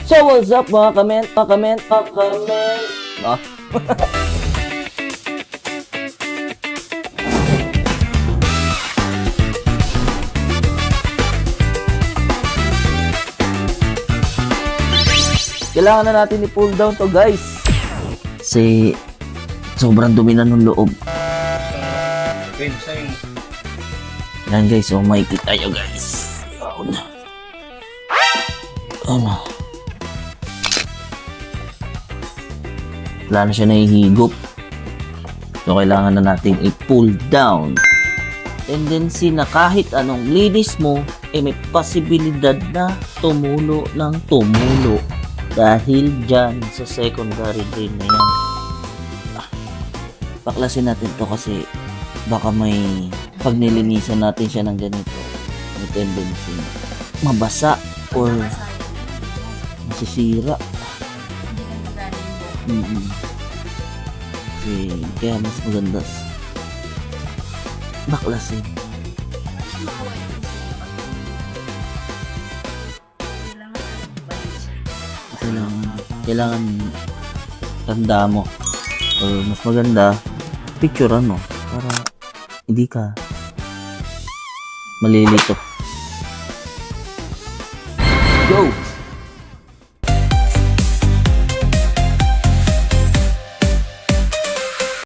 So what's up mga comment. Ah. Kailangan na natin i-pull down to guys. Kasi sobrang dumi na ng loob. Yan guys, so maikit tayo guys. Ano? Wala na siya nahihigop. So kailangan na natin i-pull down. Tendency na kahit anong linis mo, may posibilidad na tumulo ng tumulo. Dahil dyan sa secondary drain na yan. Baklasin natin to kasi baka may pag nilinisan natin siya ng ganito, may tendency mabasa or masisira. Kaya mas maganda baklasin. Kailangan tanda mo or mas maganda picturean mo para hindi ka malilito. Go!